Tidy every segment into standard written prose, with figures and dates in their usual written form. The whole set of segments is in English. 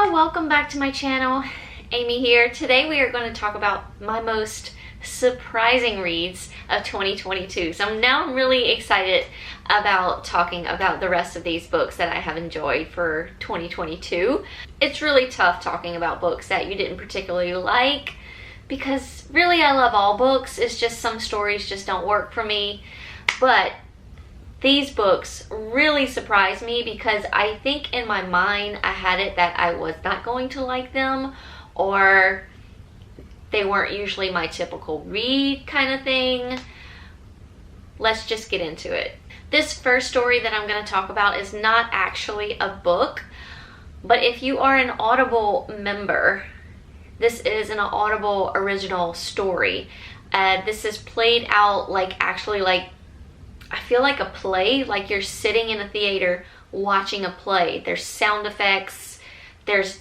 Hello, welcome back to my channel. Aimee here. Today we are going to talk about my most surprising reads of 2022. So now I'm really excited about talking about the rest of these books that I have enjoyed for 2022. It's really tough talking about books that you didn't particularly like because really I love all books. It's just some stories just don't work for me. But these books really surprised me because I think in my mind I had it that I was not going to like them, or they weren't usually my typical read kind of thing. Let's just get into it. This first story that I'm going to talk about is not actually a book, but if you are an Audible member, this is an Audible original story. This is played out like I feel like a play, like you're sitting in a theater watching a play. There's sound effects, there's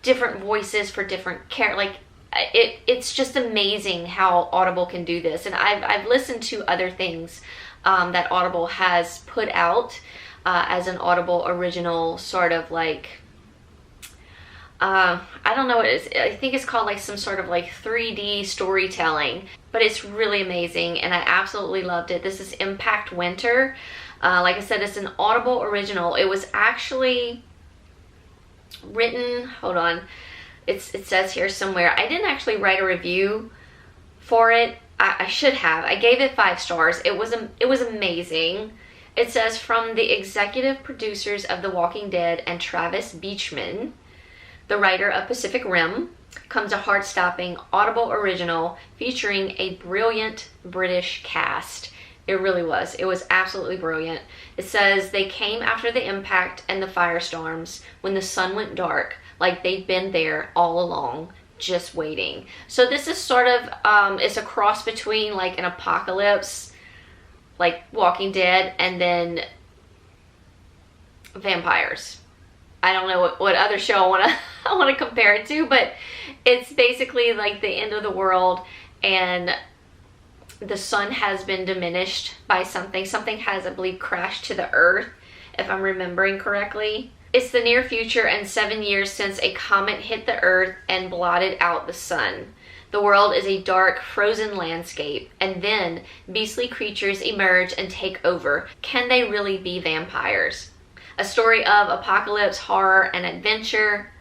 different voices for different characters. It's just amazing how Audible can do this. And I've listened to other things that Audible has put out as an Audible original sort of like, I don't know what it is. I think it's called like some sort of like 3D storytelling, but it's really amazing and I absolutely loved it. This is Impact Winter. Like I said, it's an Audible original. It was actually written, hold on, it says here somewhere. I didn't actually write a review for it. I should have. I gave it 5 stars. It was amazing. It says, from the executive producers of The Walking Dead and Travis Beachman, the writer of Pacific Rim, comes a heart-stopping Audible original featuring a brilliant British cast. It really was. It was absolutely brilliant. It says, they came after the impact and the firestorms when the sun went dark, like they'd been there all along, just waiting. So this is sort of, it's a cross between like an apocalypse, like Walking Dead, and then vampires. I don't know what other show I want to compare it to, but it's basically like the end of the world and the sun has been diminished by something. Something has, I believe, crashed to the earth, if I'm remembering correctly. It's the near future and 7 years since a comet hit the earth and blotted out the sun. The world is a dark, frozen landscape, and then beastly creatures emerge and take over. Can they really be vampires? A story of apocalypse, horror, and adventure.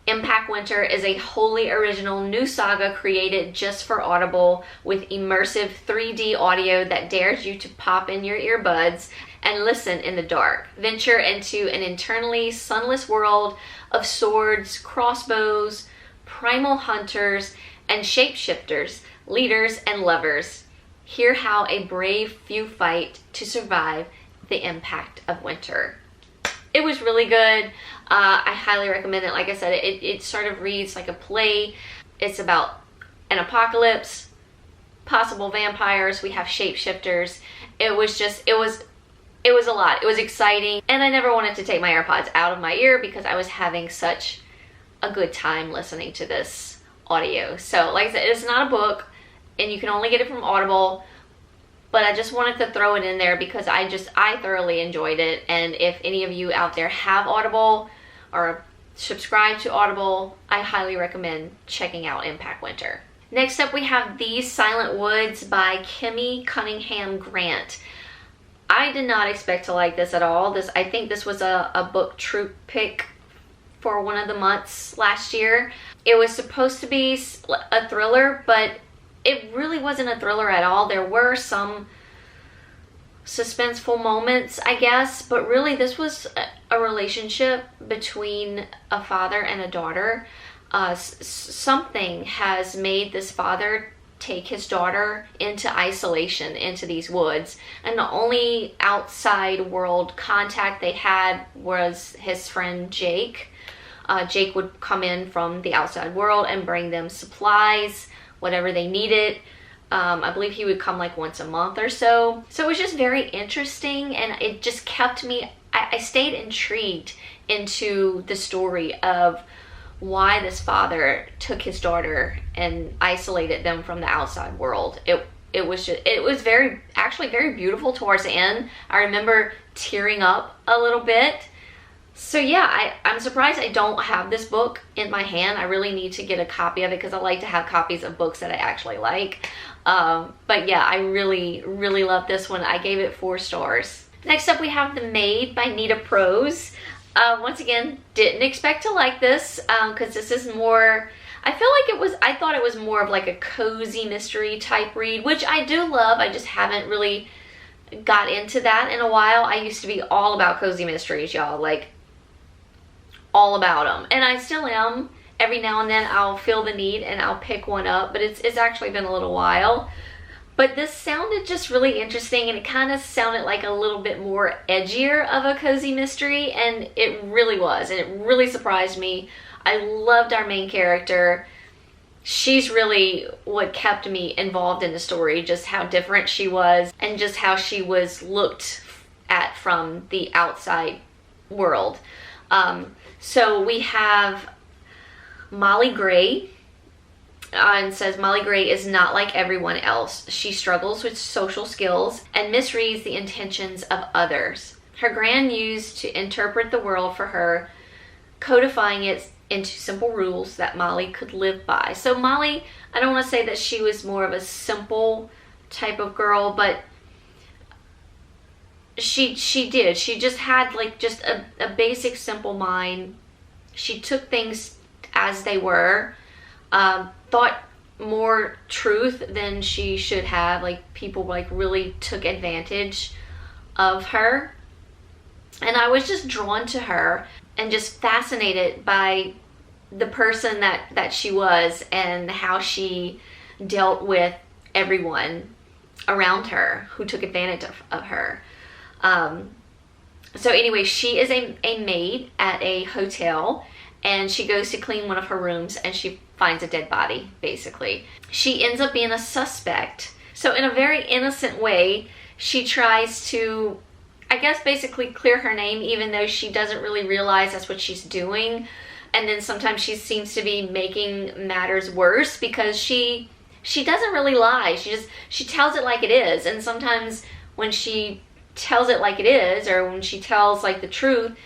Impact Winter is a wholly original new saga created just for Audible with immersive 3D audio that dares you to pop in your earbuds and listen in the dark. Venture into an eternally sunless world of swords, crossbows, primal hunters, and shapeshifters, leaders, and lovers. Hear how a brave few fight to survive the impact of winter. It was really good. I highly recommend it. Like I said, it sort of reads like a play. It's about an apocalypse, possible vampires. We have shapeshifters. It was a lot. It was exciting. And I never wanted to take my AirPods out of my ear because I was having such a good time listening to this audio. So like I said, it's not a book and you can only get it from Audible. But I just wanted to throw it in there because I thoroughly enjoyed it. And if any of you out there have Audible or subscribe to Audible, I highly recommend checking out Impact Winter. Next up, we have These Silent Woods by Kimmy Cunningham Grant. I did not expect to like this at all. I think this was a book troop pick for one of the months last year. It was supposed to be a thriller, but it really wasn't a thriller at all. There were some suspenseful moments, I guess, but really this was a relationship between a father and a daughter. Something has made this father take his daughter into isolation, into these woods, and the only outside world contact they had was his friend Jake. Jake would come in from the outside world and bring them supplies, whatever they needed. I believe he would come like once a month or so. So it was just very interesting and it just kept me, I stayed intrigued into the story of why this father took his daughter and isolated them from the outside world. It was actually very beautiful towards the end. I remember tearing up a little bit So yeah, I'm surprised I don't have this book in my hand. I really need to get a copy of it because I like to have copies of books that I actually like. But yeah, I really, really love this one. I gave it 4 stars. Next up, we have The Maid by Nita Prose. Once again, didn't expect to like this because this is more, I thought it was more of like a cozy mystery type read, which I do love. I just haven't really got into that in a while. I used to be all about cozy mysteries, y'all, like all about them, and I still am. Every now and then I'll feel the need and I'll pick one up, but it's actually been a little while. But this sounded just really interesting, and it kind of sounded like a little bit more edgier of a cozy mystery, and it really was, and it really surprised me. I loved our main character. She's really what kept me involved in the story, just how different she was and just how she was looked at from the outside world. So we have Molly Gray, and says Molly Gray is not like everyone else. She struggles with social skills and misreads the intentions of others. Her gran used to interpret the world for her, codifying it into simple rules that Molly could live by. So Molly, I don't want to say that she was more of a simple type of girl, but she just had like just a basic simple mind. She took things as they were, thought more truth than she should have. Like people like really took advantage of her, and I was just drawn to her and just fascinated by the person that she was and how she dealt with everyone around her who took advantage of her. So anyway, she is a maid at a hotel, and she goes to clean one of her rooms and she finds a dead body, basically. She ends up being a suspect. So in a very innocent way, she tries to, I guess, basically clear her name, even though she doesn't really realize that's what she's doing. And then sometimes she seems to be making matters worse because she doesn't really lie. She tells it like it is. And sometimes when she tells it like it is, or when she tells like the truth,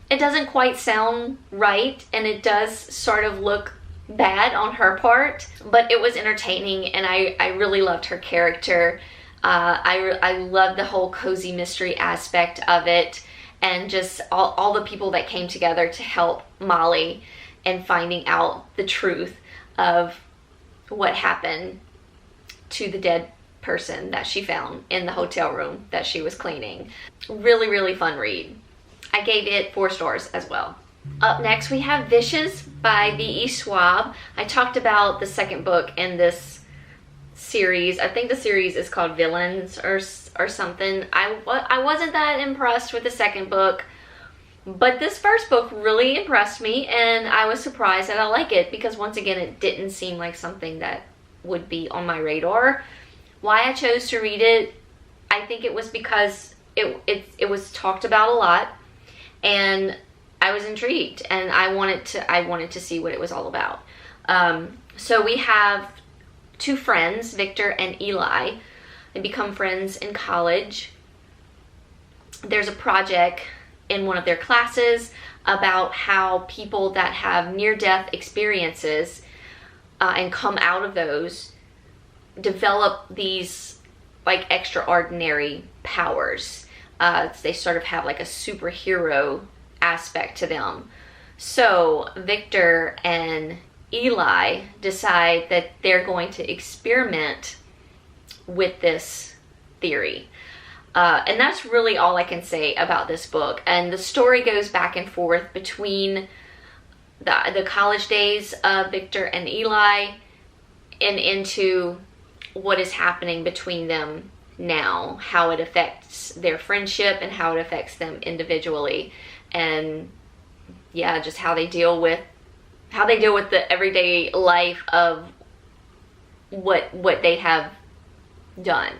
it doesn't quite sound right, and it does sort of look bad on her part. But it was entertaining, and I really loved her character. I loved the whole cozy mystery aspect of it, and just all the people that came together to help Molly in finding out the truth of what happened to the dead person that she found in the hotel room that she was cleaning. Really, really fun read. I gave it 4 stars as well. Up next, we have Vicious by V.E. Schwab. I talked about the second book in this series. I think the series is called Villains or something. I wasn't that impressed with the second book, but this first book really impressed me, and I was surprised that I like it because, once again, it didn't seem like something that would be on my radar. Why I chose to read it, I think it was because it was talked about a lot, and I was intrigued, and I wanted to see what it was all about. So we have 2 friends, Victor and Eli. They become friends in college. There's a project in one of their classes about how people that have near-death experiences and come out of those develop these like extraordinary powers. They sort of have like a superhero aspect to them. So Victor and Eli decide that they're going to experiment with this theory. And that's really all I can say about this book. And the story goes back and forth between the college days of Victor and Eli and into what is happening between them now, how it affects their friendship and how it affects them individually, and yeah, just how they deal with the everyday life of what they have done,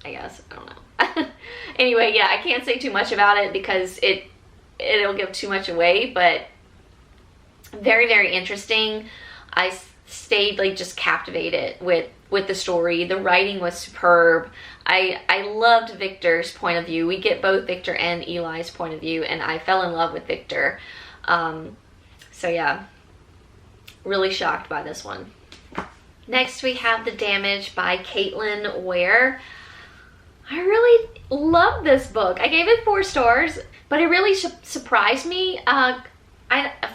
I guess. I don't know. Anyway, yeah, I can't say too much about it because it'll give too much away, but very, very interesting. stayed like just captivated with the story. The writing was superb. I loved Victor's point of view. We get both Victor and Eli's point of view, and I fell in love with Victor. So yeah, really shocked by this one. Next we have The Damage by Caitlin Ware. I really love this book. I gave it 4 stars, but it really surprised me.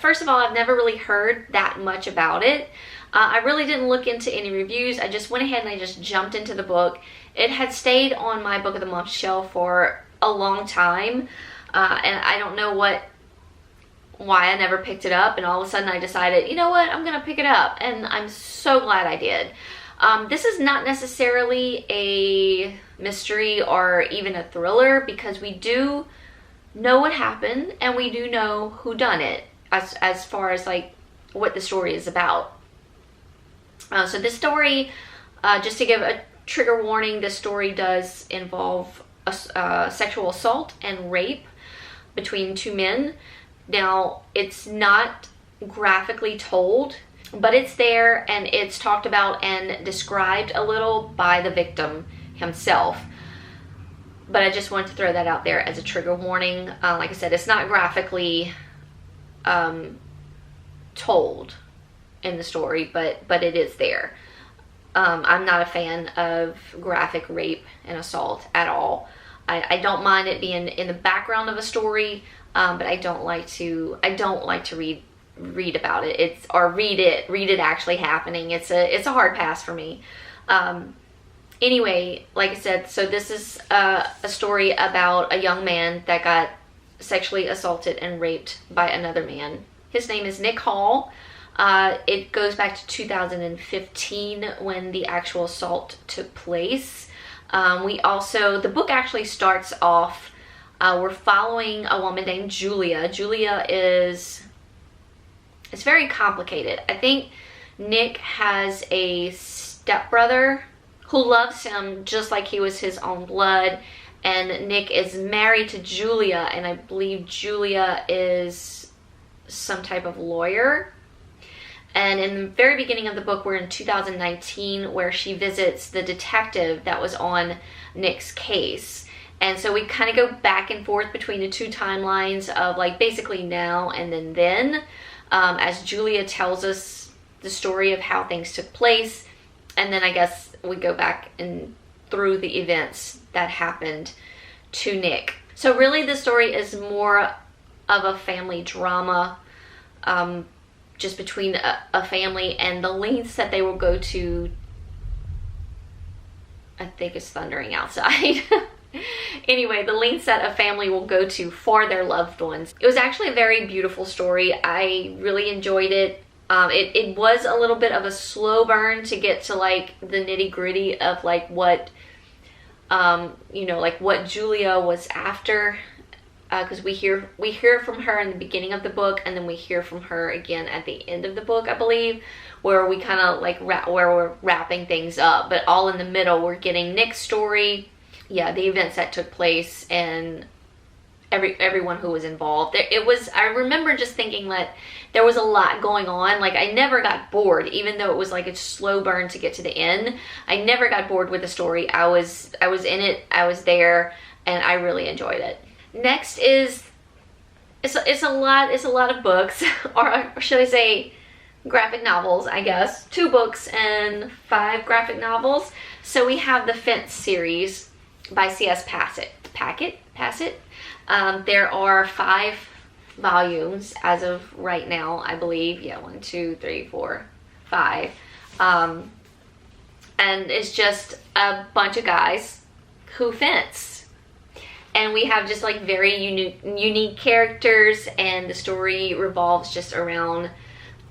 First of all, I've never really heard that much about it. I really didn't look into any reviews. I just went ahead and I just jumped into the book. It had stayed on my Book of the Month shelf for a long time, and I don't know why I never picked it up, and all of a sudden I decided, you know what, I'm gonna pick it up, and I'm so glad I did. This is not necessarily a mystery or even a thriller, because we do know what happened and we do know who done it as far as like what the story is about. So this story, just to give a trigger warning, this story does involve a sexual assault and rape between 2 men. Now, it's not graphically told, but it's there and it's talked about and described a little by the victim himself. But I just wanted to throw that out there as a trigger warning. Like I said, it's not graphically told in the story, but it is there. I'm not a fan of graphic rape and assault at all. I don't mind it being in the background of a story, but I don't like to read about it. Read it actually happening. It's a hard pass for me. Anyway, like I said, so this is a story about a young man that got sexually assaulted and raped by another man. His name is Nick Hall. It goes back to 2015 when the actual assault took place. The book actually starts off, we're following a woman named Julia. Julia it's very complicated. I think Nick has a stepbrother who loves him just like he was his own blood, and Nick is married to Julia, and I believe Julia is some type of lawyer. And in the very beginning of the book, we're in 2019, where she visits the detective that was on Nick's case. And so we kind of go back and forth between the 2 timelines of like basically now and then, as Julia tells us the story of how things took place. And then I guess we go back and through the events that happened to Nick. So really the story is more of a family drama, just between a family, and the lengths that they will go to. I think it's thundering outside. Anyway, the lengths that a family will go to for their loved ones. It was actually a very beautiful story. I really enjoyed it. It was a little bit of a slow burn to get to like the nitty gritty of like what, like what Julia was after. Because we hear from her in the beginning of the book, and then we hear from her again at the end of the book, I believe, where we kind of like where we're wrapping things up. But all in the middle, we're getting Nick's story, the events that took place, and everyone who was involved. I remember just thinking that there was a lot going on. Like, I never got bored, even though it was like a slow burn to get to the end. I never got bored with the story. I was in it. I was there, and I really enjoyed it. Next is it's a lot of books, or should I say graphic novels, I guess. 2 books and 5 graphic novels. So we have the Fence series by C.S. Passett. There are 5 volumes as of right now, I believe. 1, 2, 3, 4, 5. And it's just a bunch of guys who fence. And we have just like very unique characters, and the story revolves just around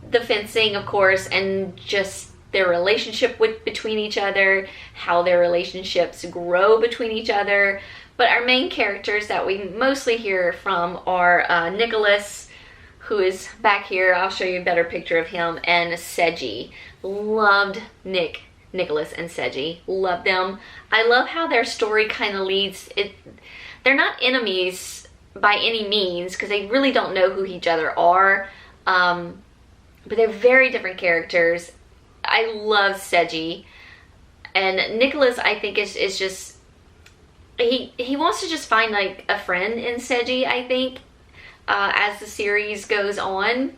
the fencing, of course, and just their relationship between each other, how their relationships grow between each other. But our main characters that we mostly hear from are Nicholas, who is back here. I'll show you a better picture of him, and Seji. Loved Nicholas and Seji. Loved them. I love how their story kind of leads it. They're not enemies by any means, because they really don't know who each other are, but they're very different characters, I love Seji, and Nicholas, I think, is just, he wants to just find like a friend in Seji, I think, as the series goes on,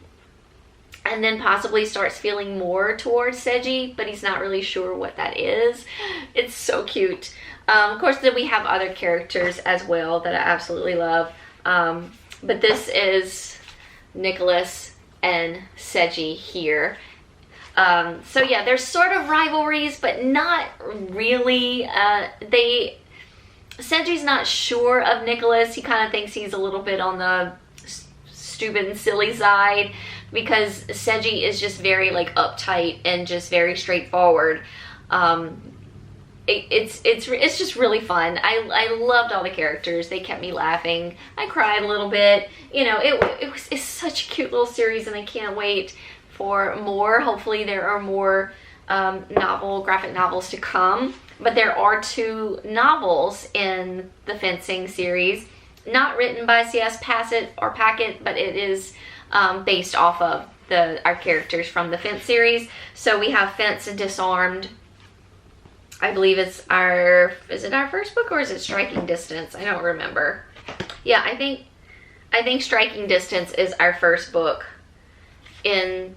and then possibly starts feeling more towards Seji, but he's not really sure what that is. It's so cute. Of course, then we have other characters as well that I absolutely love. But this is Nicholas and Seji here. So yeah, there's sort of rivalries, but not really. Seji's not sure of Nicholas. He kind of thinks he's a little bit on the stupid and silly side, because Seji is just very like uptight and just very straightforward. It's just really fun. I loved all the characters. They kept me laughing. I cried a little bit. You know, it's such a cute little series, and I can't wait for more. Hopefully there are more graphic novels to come. But there are 2 novels in the fencing series, not written by C.S. Packett, but it is based off of our characters from the Fence series. So we have Fence and Disarmed. I believe is it our first book, or is it Striking Distance? I don't remember. Yeah, I think Striking Distance is our first book in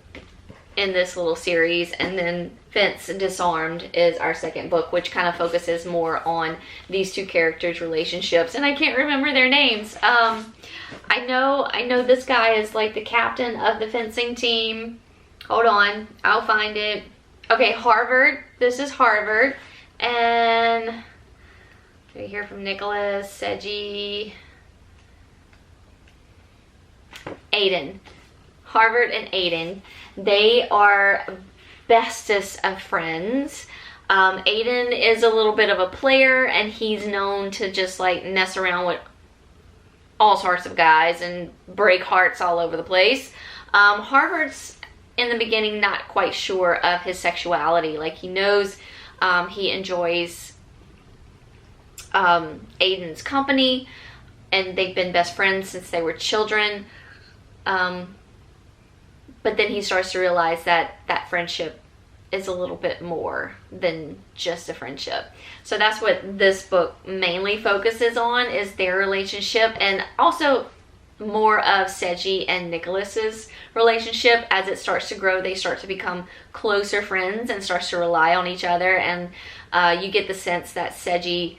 this little series, and then Fence and Disarmed is our second book, which kind of focuses more on these 2 characters' relationships, and I can't remember their names. I know this guy is like the captain of the fencing team. Hold on, I'll find it. Okay, Harvard. This is Harvard. And we hear from Nicholas, Seji, Aiden. Harvard and Aiden. They are bestest of friends. Aiden is a little bit of a player, and he's known to just like mess around with all sorts of guys and break hearts all over the place. Harvard's in the beginning not quite sure of his sexuality. Like, he knows he enjoys Aiden's company, and they've been best friends since they were children. But then he starts to realize that that friendship is a little bit more than just a friendship. So that's what this book mainly focuses on, is their relationship, and also more of Seji and Nicholas's relationship. As it starts to grow, they start to become closer friends and starts to rely on each other, and you get the sense that Seji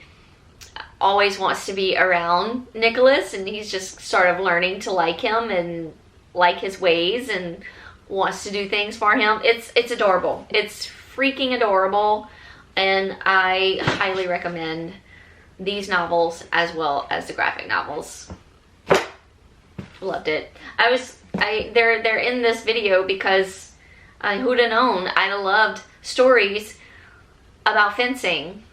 always wants to be around Nicholas, and he's just sort of learning to like him and like his ways and wants to do things for him. It's adorable. It's freaking adorable, and I highly recommend these novels as well as the graphic novels. Loved it. They're in this video because who'd have known I'd have loved stories about fencing.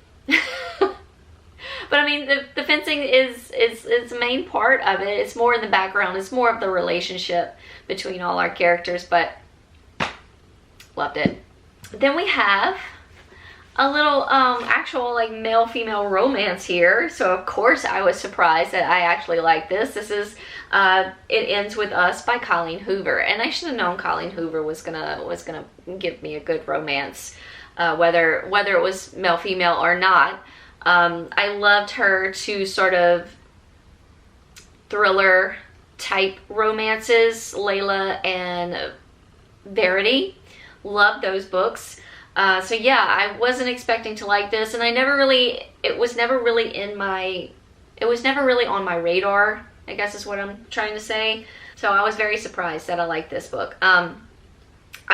But I mean, the fencing is the main part of it. It's more in the background. It's more of the relationship between all our characters, but loved it. Then we have a little actual like male-female romance here. So of course I was surprised that I actually like this. This is It Ends With Us by Colleen Hoover, and I should have known Colleen Hoover was gonna give me a good romance, whether it was male-female or not. I loved her to sort of thriller type romances, Layla and Verity. Loved those books. So yeah, I wasn't expecting to like this, and it was never really on my radar, I guess is what I'm trying to say. So I was very surprised that I liked this book. I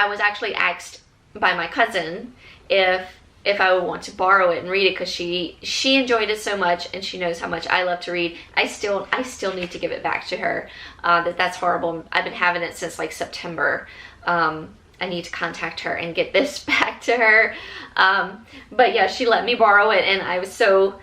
was actually asked by my cousin if I would want to borrow it and read it, because she enjoyed it so much, and she knows how much I love to read. I still need to give it back to her. That's horrible. I've been having it since like September. I need to contact her and get this back to her. But yeah, she let me borrow it, and I was so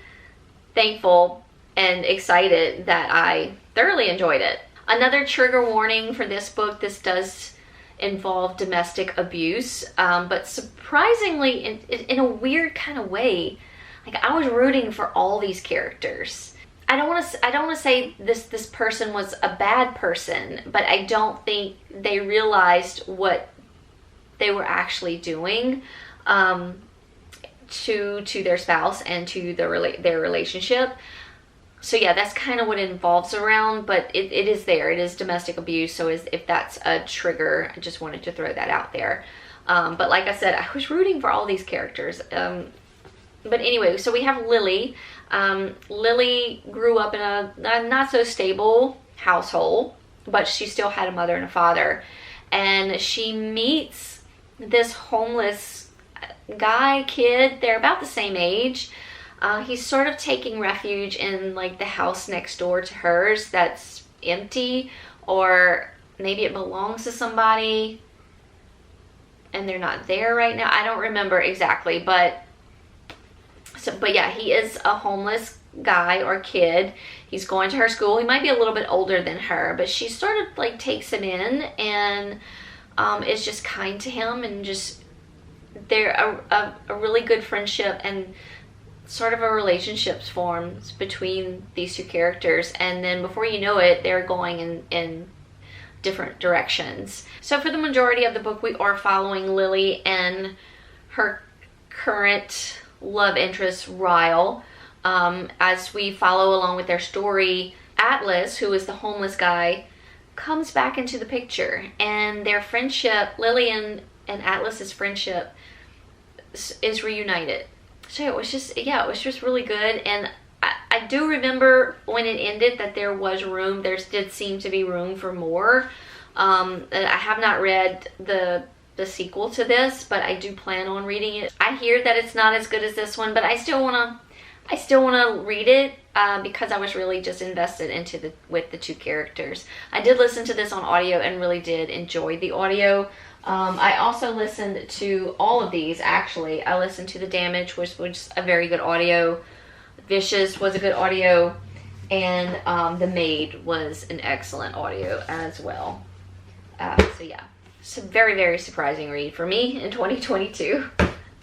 thankful and excited that I thoroughly enjoyed it. Another trigger warning for this book: this does involve domestic abuse, but surprisingly, in a weird kind of way, like, I was rooting for all these characters. I don't want to say this person was a bad person, but I don't think they realized what they were actually doing to their spouse and to their relationship. So yeah, that's kind of what it involves around, but it is there. It is domestic abuse, so if that's a trigger, I just wanted to throw that out there. But like I said, I was rooting for all these characters. But anyway, so we have Lily. Lily grew up in a not so stable household, but she still had a mother and a father. And she meets this homeless kid. They're about the same age. He's sort of taking refuge in like the house next door to hers that's empty, or maybe it belongs to somebody and they're not there right now. I don't remember exactly, but yeah, he is a homeless guy or kid. He's going to her school. He might be a little bit older than her, but she sort of like takes him in and is just kind to him, and just they're a really good friendship, and sort of a relationship forms between these two characters, and then before you know it, they're going in different directions. So for the majority of the book, we are following Lily and her current love interest, Ryle. As we follow along with their story, Atlas, who is the homeless guy, comes back into the picture, and their friendship, Lily and Atlas's friendship, is reunited. So it was just, yeah, it was just really good. And I do remember when it ended that there was room, there did seem to be room for more. I have not read the sequel to this, but I do plan on reading it. I hear that it's not as good as this one, but I still want to read it because I was really just invested with the two characters. I did listen to this on audio and really did enjoy the audio. I also listened to all of these, actually. I listened to The Damage, which was a very good audio. Vicious was a good audio. And The Maid was an excellent audio as well. So yeah, it's a very, very surprising read for me in 2022.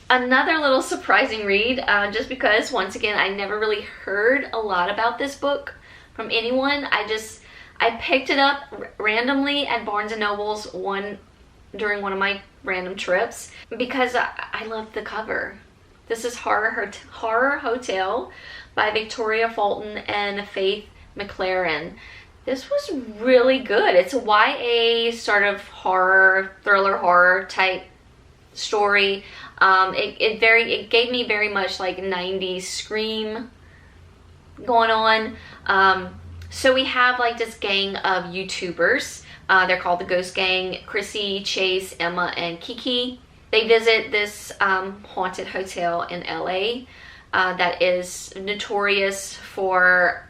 Another little surprising read, just because, once again, I never really heard a lot about this book from anyone. I picked it up randomly at Barnes & Noble's during one of my random trips because I loved the cover. This is Horror Hotel by Victoria Fulton and Faith McLaren. This was really good. It's a YA sort of thriller horror type story. It gave me very much like 90s Scream going on. So we have like this gang of YouTubers. They're called the Ghost Gang. Chrissy, Chase, Emma, and Kiki. They visit this haunted hotel in LA that is notorious for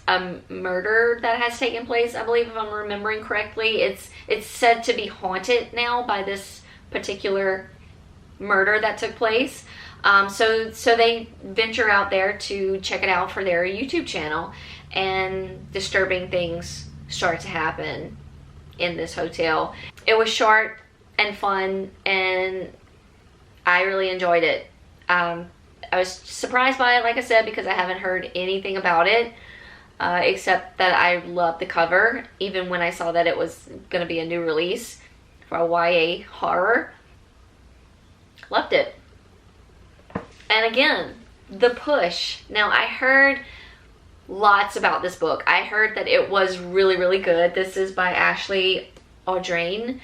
a murder that has taken place, I believe, if I'm remembering correctly. It's said to be haunted now by this particular murder that took place. So they venture out there to check it out for their YouTube channel, and disturbing things start to happen in this hotel. It was short and fun, and I really enjoyed it. I was surprised by it, like I said, because I haven't heard anything about it, except that I loved the cover, even when I saw that it was going to be a new release for a YA horror. Loved it. And again, The Push. Now, I heard lots about this book. I heard that it was really, really good. This is by Ashley Audrain.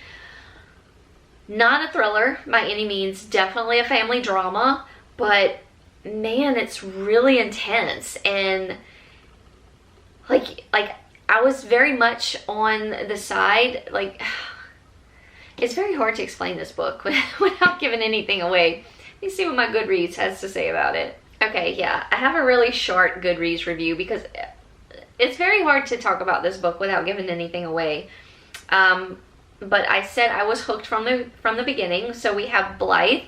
Not a thriller by any means. Definitely a family drama. But, man, it's really intense. And, like I was very much on the side, like, it's very hard to explain this book without giving anything away. Let me see what my Goodreads has to say about it. Okay, yeah, I have a really short Goodreads review because it's very hard to talk about this book without giving anything away. But I said I was hooked from the beginning. So we have Blythe.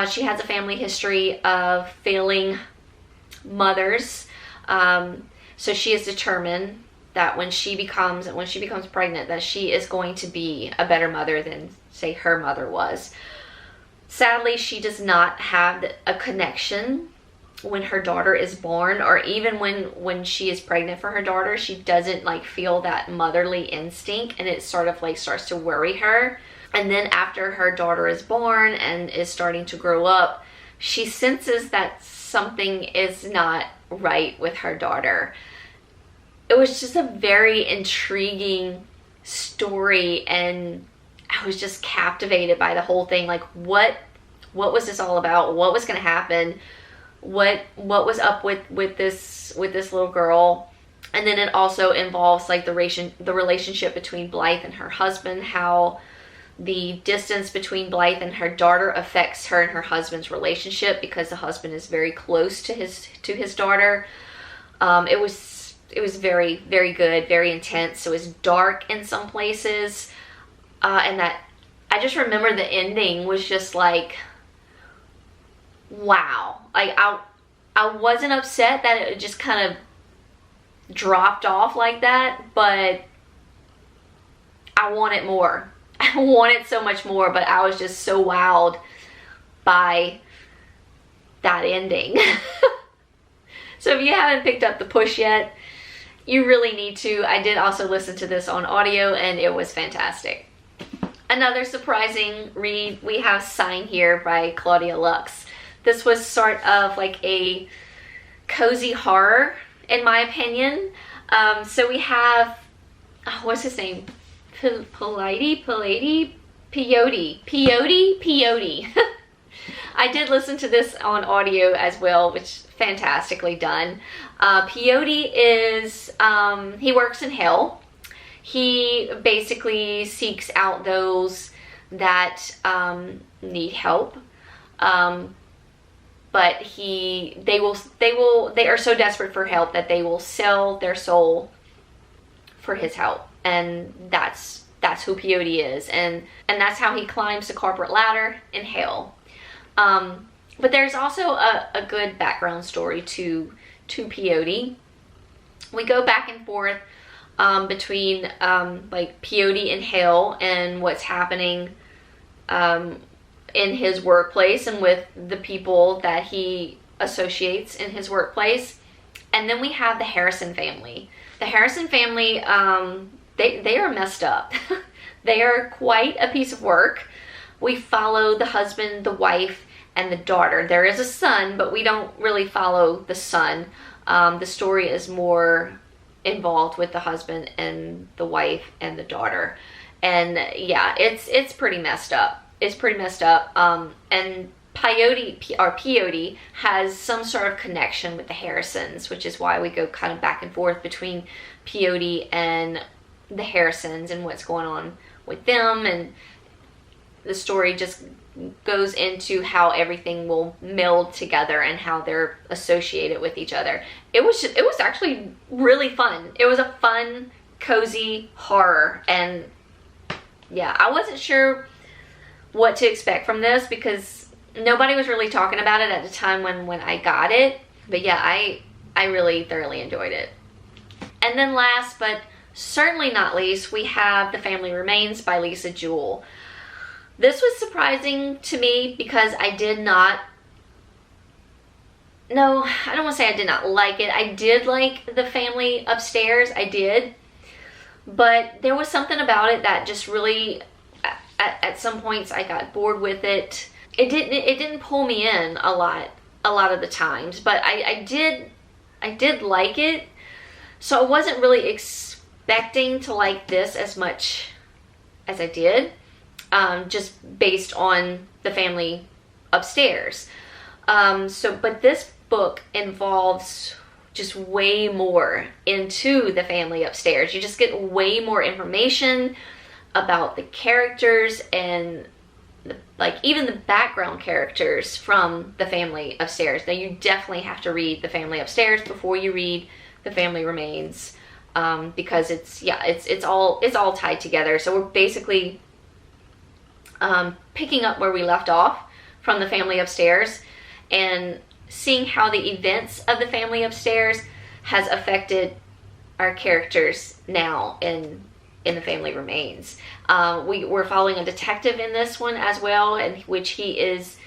She has a family history of failing mothers. So she is determined that when she becomes pregnant, that she is going to be a better mother than, say, her mother was. Sadly, she does not have a connection when her daughter is born, or even when she is pregnant for her daughter, she doesn't like feel that motherly instinct, and it sort of like starts to worry her. And then after her daughter is born and is starting to grow up, she senses that something is not right with her daughter. It was just a very intriguing story, and I was just captivated by the whole thing. Like, what was this all about? What was going to happen? What was up with this little girl? And then it also involves like the relationship between Blythe and her husband, how the distance between Blythe and her daughter affects her and her husband's relationship, because the husband is very close to his daughter. It was very, very good, very intense. It was dark in some places, and that I just remember the ending was just like, wow. Like, I wasn't upset that it just kind of dropped off like that, but I wanted more. I wanted so much more, but I was just so wowed by that ending. So if you haven't picked up The Push yet, you really need to. I did also listen to this on audio, and it was fantastic. Another surprising read, we have Sign Here by Claudia Lux. This was sort of like a cozy horror, in my opinion. So we have, what's his name? Peyote. I did listen to this on audio as well, which is fantastically done. Peyote is, he works in hell. He basically seeks out those that need help. But they are so desperate for help that they will sell their soul for his help. And that's who Peyote is, and that's how he climbs the corporate ladder in hell. But there's also a good background story to Peyote. We go back and forth between like Peyote in hell and what's happening in his workplace and with the people that he associates in his workplace. And then we have the Harrison family. The Harrison family, they are messed up. They are quite a piece of work. We follow the husband, the wife, and the daughter. There is a son, but we don't really follow the son. The story is more involved with the husband and the wife and the daughter. And yeah, it's pretty messed up. It's pretty messed up. And Peyote has some sort of connection with the Harrisons, which is why we go kind of back and forth between Peyote and the Harrisons and what's going on with them. And the story just goes into how everything will meld together and how they're associated with each other. It was actually really fun. It was a fun, cozy horror. And yeah, I wasn't sure what to expect from this because nobody was really talking about it at the time when I got it. But yeah, I really thoroughly enjoyed it. And then last but certainly not least, we have The Family Remains by Lisa Jewell. This was surprising to me because I did not, no, I don't want to say I did not like it. I did like The Family Upstairs, I did. But there was something about it that just really, at some points I got bored with it. It didn't pull me in a lot of the times, but I did like it. So I wasn't really expecting to like this as much as I did, just based on The Family Upstairs. But this book involves just way more into The Family Upstairs. You just get way more information about the characters and even the background characters from The Family Upstairs. Now you definitely have to read The Family Upstairs before you read The Family Remains, because it's all tied together. So we're basically picking up where we left off from The Family Upstairs and seeing how the events of The Family Upstairs has affected our characters now in The Family Remains. We're following a detective in this one as well, in which he is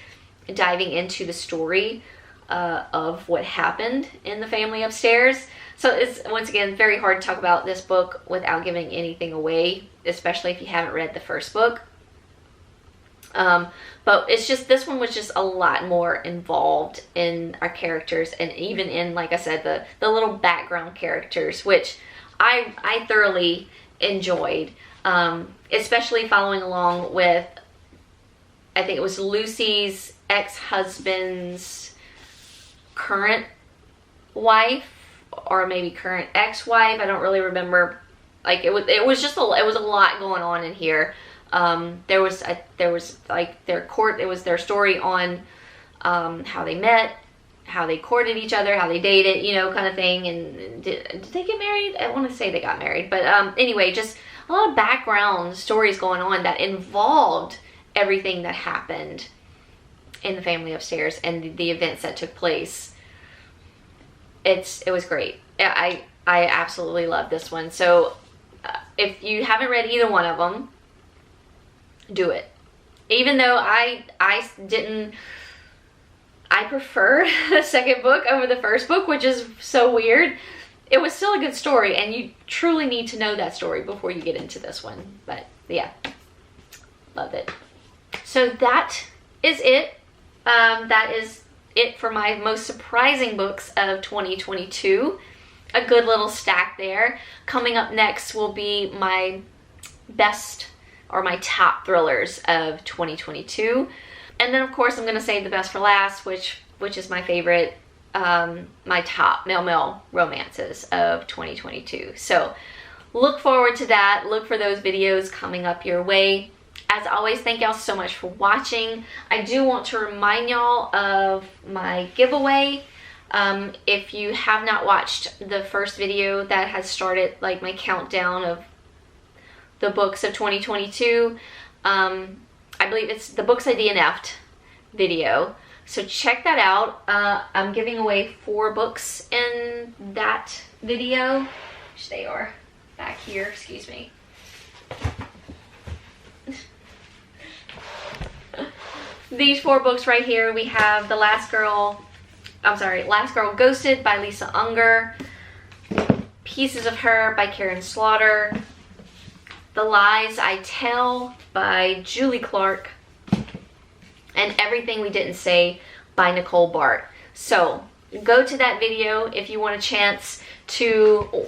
diving into the story of what happened in the family upstairs. So it's, once again, very hard to talk about this book without giving anything away, especially if you haven't read the first book. But it's just, this one was just a lot more involved in our characters, and even in, like I said, the little background characters, which I thoroughly enjoyed, especially following along with, I think it was Lucy's ex-husband's current wife, or maybe current ex-wife. I don't really remember. Like, it was just a lot going on in here. There was like their court, it was their story on how they met, how they courted each other, how they dated, you know, kind of thing. And did they get married? I want to say they got married, but anyway, just a lot of background stories going on that involved everything that happened in the family upstairs and the events that took place. It was great. I absolutely love this one. So if you haven't read either one of them, do it. Even though I prefer the second book over the first book, which is so weird. It was still a good story, and you truly need to know that story before you get into this one. But yeah, love it. So that is it. That is it for my most surprising books of 2022. A good little stack there. Coming up next will be my best, or my top thrillers of 2022. And then of course I'm going to save the best for last, which is my favorite, my top male romances of 2022. So look forward to that. Look for those videos coming up your way. As always, thank y'all so much for watching. I do want to remind y'all of my giveaway. If you have not watched the first video that has started like my countdown of the books of 2022, I believe it's the books I DNF'd video. So check that out. I'm giving away 4 books in that video, which they are back here, excuse me. These 4 books right here, we have Last Girl Ghosted by Lisa Unger, Pieces of Her by Karen Slaughter, The Lies I Tell by Julie Clark, and Everything We Didn't Say by Nicole Bart. So go to that video if you want a chance to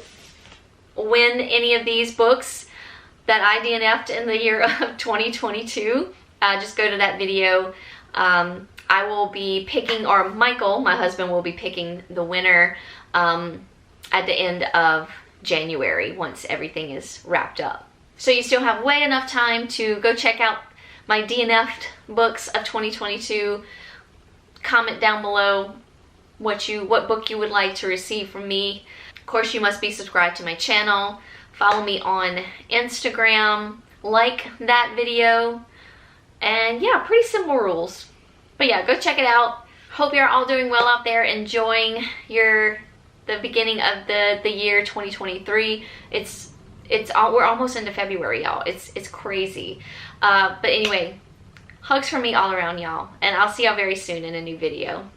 win any of these books that I DNF'd in the year of 2022. Just go to that video. I will be picking, or Michael, my husband, will be picking the winner at the end of January once everything is wrapped up. So you still have way enough time to go check out my DNF'd books of 2022. Comment down below what book you would like to receive from me. Of course, you must be subscribed to my channel. Follow me on Instagram. Like that video. And yeah, pretty simple rules. But yeah, go check it out. Hope you're all doing well out there, enjoying the beginning of the year 2023. We're almost into February, y'all. It's crazy. But anyway, hugs from me all around, y'all. And I'll see y'all very soon in a new video.